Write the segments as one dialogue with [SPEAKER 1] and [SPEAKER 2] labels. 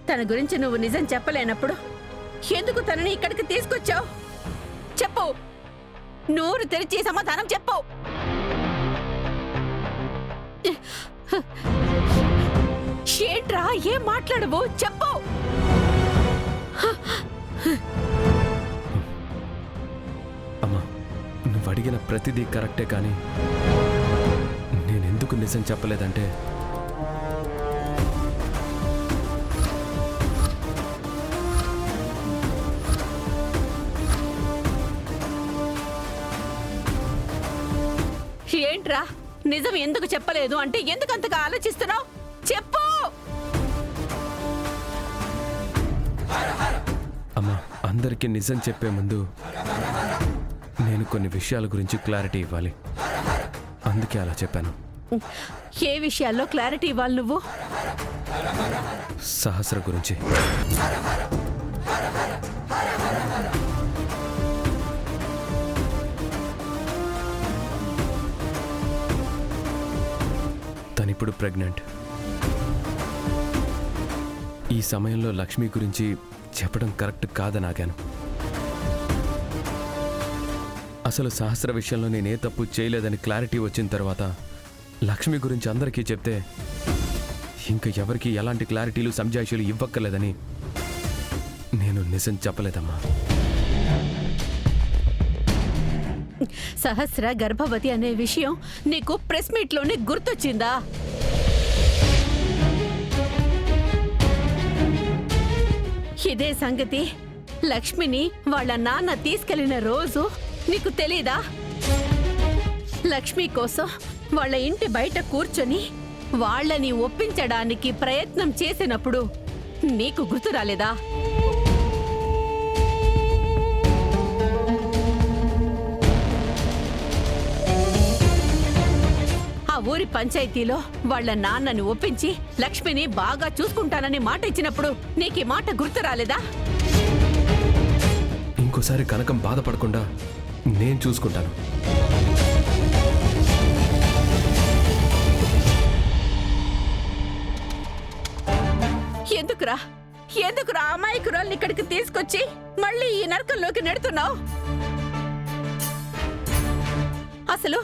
[SPEAKER 1] తన గురించి నువ్వు నిజం చెప్పలేనప్పుడు ఎందుకు తనని ఇక్కడికి తీసుకొచ్చావు? చెప్పు, నోరు తెరిచి సమాధానం చెప్పు. ఏంట్రా, ఏం మాట్లాడవు? చెప్పు.
[SPEAKER 2] అమ్మా, నువ్వు అడిగిన ప్రతిదీ కరెక్టే, కానీ నేనెందుకు నిజం చెప్పలేదంటే
[SPEAKER 1] ఏంట్రా, నిజం ఎందుకు చెప్పలేదు అంటే ఎందుకు అంతగా ఆలోచిస్తున్నావు? చెప్పు.
[SPEAKER 2] అమ్మా, అందరికీ నిజం చెప్పే ముందు నేను కొన్ని విషయాల గురించి క్లారిటీ ఇవ్వాలి, అందుకే అలా చెప్పాను.
[SPEAKER 1] ఏ విషయాల్లో క్లారిటీ ఇవ్వాలి నువ్వు?
[SPEAKER 2] సహస్ర గురించి. తనిప్పుడు ప్రెగ్నెంట్. ఈ సమయంలో లక్ష్మి గురించి చెప్పడం కరెక్ట్ కాదని ఆగాను. అసలు సహస్ర విషయంలో నేనే తప్పు చేయలేదని క్లారిటీ వచ్చిన తర్వాత లక్ష్మి గురించి అందరికీ చెప్తే ఇంకా ఎవరికి ఎలాంటి క్లారిటీలు సంజాయిషీలు ఇవ్వక్కర్లేదని నేను నిజం చెప్పలేదమ్మా.
[SPEAKER 1] సహస్ర గర్భవతి అనే విషయం నీకు ప్రెస్ మీట్ లోనే గుర్తొచ్చిందా? ఇదే సంగతి లక్ష్మిని వాళ్ళ నాన్న తీసుకెళ్లిన రోజు నీకు తెలీదా? లక్ష్మి కోసం వాళ్ళ ఇంటి బయట కూర్చొని వాళ్ళని ఒప్పించడానికి ప్రయత్నం చేసినప్పుడు నీకు గుర్తు రాలేదా? ఆ ఊరి పంచాయతీలో వాళ్ళ నాన్నని ఒప్పించి లక్ష్మిని బాగా చూసుకుంటానని మాట ఇచ్చినప్పుడు నీకు ఈ మాట గుర్తు రాలేదా?
[SPEAKER 2] ఇంకోసారి కనకం బాధపడకుండా నేను చూసుకుంటాను.
[SPEAKER 1] ఎందుకురా అమాయకురాల్ని ఇక్కడికి తీసుకొచ్చి మళ్ళీ ఈ నరకంలోకి నెడుతున్నావు? అసలు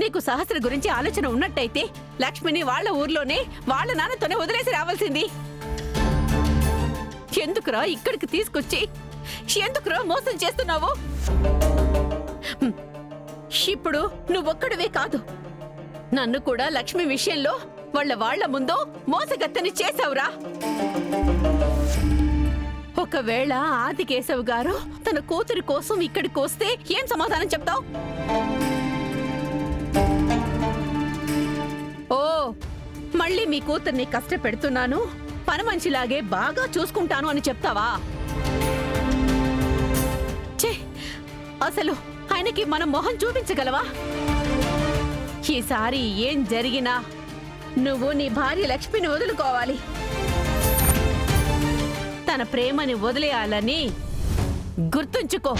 [SPEAKER 1] నీకు సహస్ర గురించి ఆలోచన ఉన్నట్టయితే లక్ష్మిని వాళ్ళ ఊర్లోనే వాళ్ళ నాన్నతోనే వదిలేసి రావాల్సింది. ఎందుకురా ఇక్కడికి తీసుకొచ్చి ఎందుకురా మోసం చేస్తున్నావు? ఇప్పుడు నువ్వొక్కడివే కాదు, నన్ను కూడా లక్ష్మి విషయంలో వాళ్ళ ముందు మోసగత్తని చేసావురా. ఒకవేళ ఆదికేశవ్ గారు తన కూతురి కోసం ఇక్కడికి వస్తే ఏం సమాధానం చెప్తావు? ఓ, మళ్ళీ మీ కూతుర్ని కష్టపెడుతున్నాను, పని మనిషిలాగే బాగా చూసుకుంటాను అని చెప్తావా? అసలు ఆయనకి మనం మొహం చూపించగలవా? ఈసారి ఏం జరిగినా నువ్వు నీ భార్య లక్ష్మిని వదులుకోవాలి. తన ప్రేమని వదిలేయాలని గుర్తుంచుకో.